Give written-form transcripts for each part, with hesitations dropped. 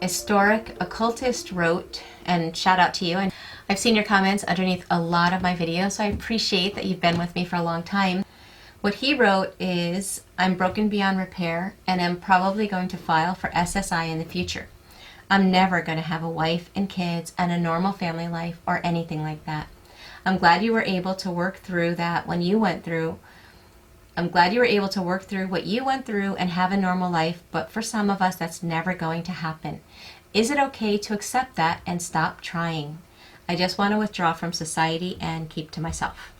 Historic Occultist wrote, and shout out to you, and I've seen your comments underneath a lot of my videos, so I appreciate that you've been with me for a long time. What he wrote is, I'm broken beyond repair and am probably going to file for SSI in the future. I'm never going to have a wife and kids and a normal family life or anything like that. I'm glad you were able to work through that when you went through. I'm glad you were able to work through what you went through and have a normal life, but for some of us, that's never going to happen. Is it okay to accept that and stop trying? I just want to withdraw from society and keep to myself.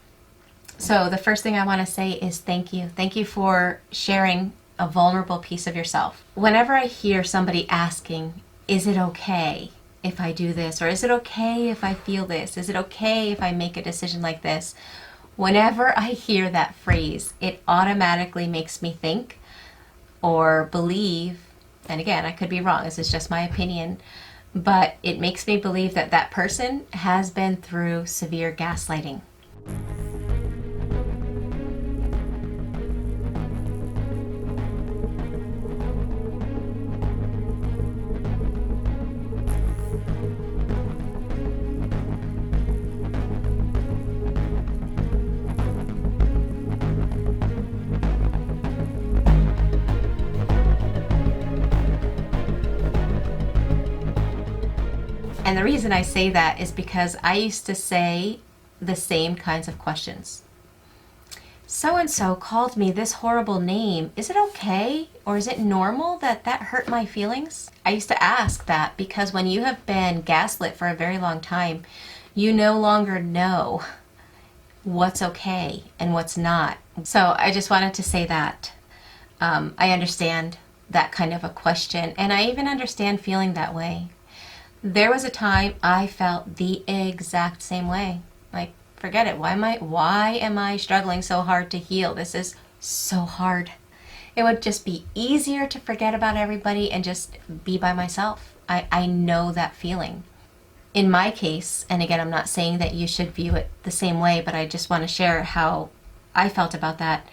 So the first thing I want to say is thank you. Thank you for sharing a vulnerable piece of yourself. Whenever I hear somebody asking, is it okay if I do this? Or is it okay if I feel this? Is it okay if I make a decision like this? Whenever I hear that phrase, it automatically makes me think or believe, and again, I could be wrong, this is just my opinion, but it makes me believe that that person has been through severe gaslighting. And the reason I say that is because I used to say the same kinds of questions. So-and-so called me this horrible name. Is it okay? Or is it normal that that hurt my feelings? I used to ask that because when you have been gaslit for a very long time, you no longer know what's okay and what's not. So I just wanted to say that. I understand that kind of a question, and I even understand feeling that way. There was a time I felt the exact same way. Like, forget it. Why am I struggling so hard to heal? This is so hard. It would just be easier to forget about everybody and just be by myself. I know that feeling. In my case, and again, I'm not saying that you should view it the same way, but I just want to share how I felt about that.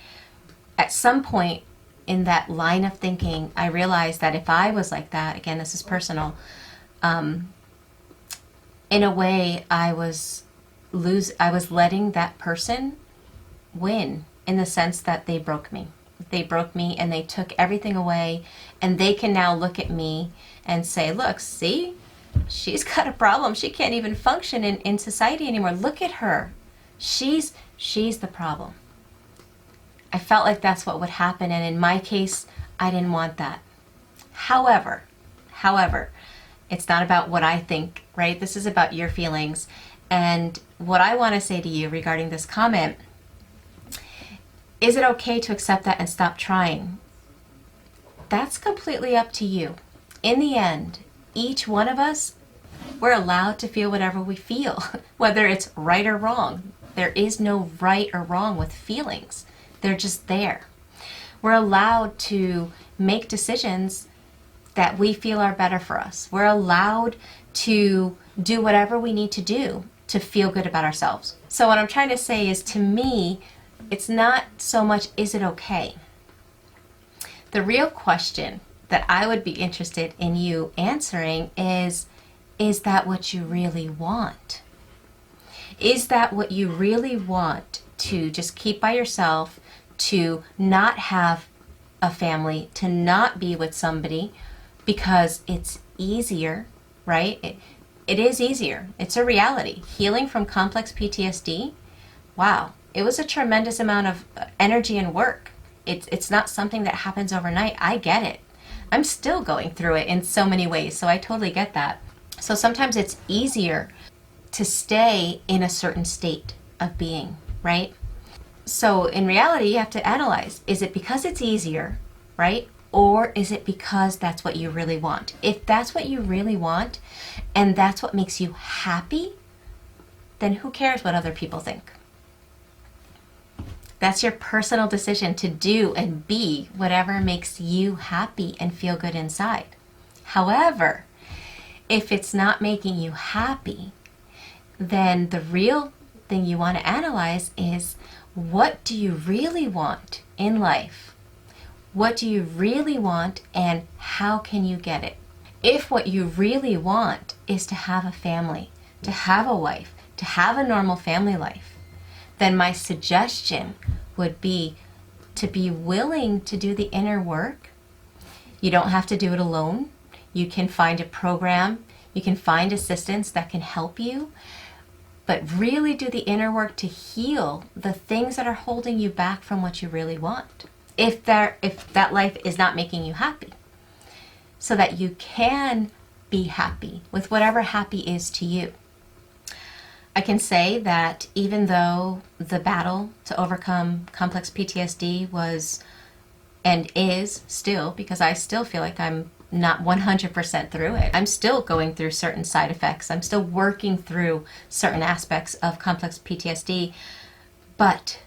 At some point in that line of thinking, I realized that if I was like that, again, this is personal, in a way, I was letting that person win in the sense that they broke me. They broke me and they took everything away, and they can now look at me and say, look, see, she's got a problem. She can't even function in society anymore. Look at her. She's the problem. I felt like that's what would happen, and in my case, I didn't want that. However, it's not about what I think, right? This is about your feelings. And what I want to say to you regarding this comment, is it okay to accept that and stop trying? That's completely up to you. In the end, each one of us, we're allowed to feel whatever we feel, whether it's right or wrong. There is no right or wrong with feelings. They're just there. We're allowed to make decisions that we feel are better for us. We're allowed to do whatever we need to do to feel good about ourselves. So what I'm trying to say is, to me, it's not so much, is it okay? The real question that I would be interested in you answering is that what you really want? Is that what you really want, to just keep by yourself, to not have a family, to not be with somebody, because it's easier, right? It is easier. It's a reality. Healing from complex PTSD, wow, it was a tremendous amount of energy and work. It's not something that happens overnight. I get it. I'm still going through it in so many ways, so I totally get that. So sometimes it's easier to stay in a certain state of being, right? So in reality, you have to analyze, is it because it's easier, right? Or is it because that's what you really want? If that's what you really want, and that's what makes you happy, then who cares what other people think? That's your personal decision to do and be whatever makes you happy and feel good inside. However, if it's not making you happy, then the real thing you want to analyze is, what do you really want in life? What do you really want, and how can you get it? If what you really want is to have a family, to have a wife, to have a normal family life, then my suggestion would be to be willing to do the inner work. You don't have to do it alone. You can find a program, you can find assistance that can help you, but really do the inner work to heal the things that are holding you back from what you really want. If that life is not making you happy, so that you can be happy with whatever happy is to you. I can say that even though the battle to overcome complex PTSD was and is still, because I still feel like I'm not 100% through it. I'm still going through certain side effects. I'm still working through certain aspects of complex PTSD, but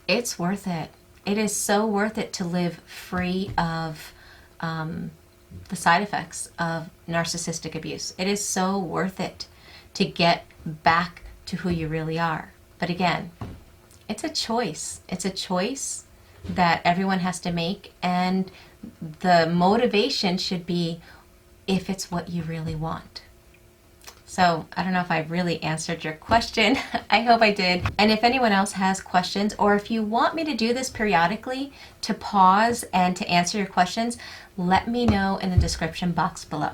it's worth it. It is so worth it to live free of the side effects of narcissistic abuse. It is so worth it to get back to who you really are. But again, it's a choice. It's a choice that everyone has to make, and the motivation should be if it's what you really want. So I don't know if I really answered your question. I hope I did. And if anyone else has questions, or if you want me to do this periodically, to pause and to answer your questions, let me know in the description box below.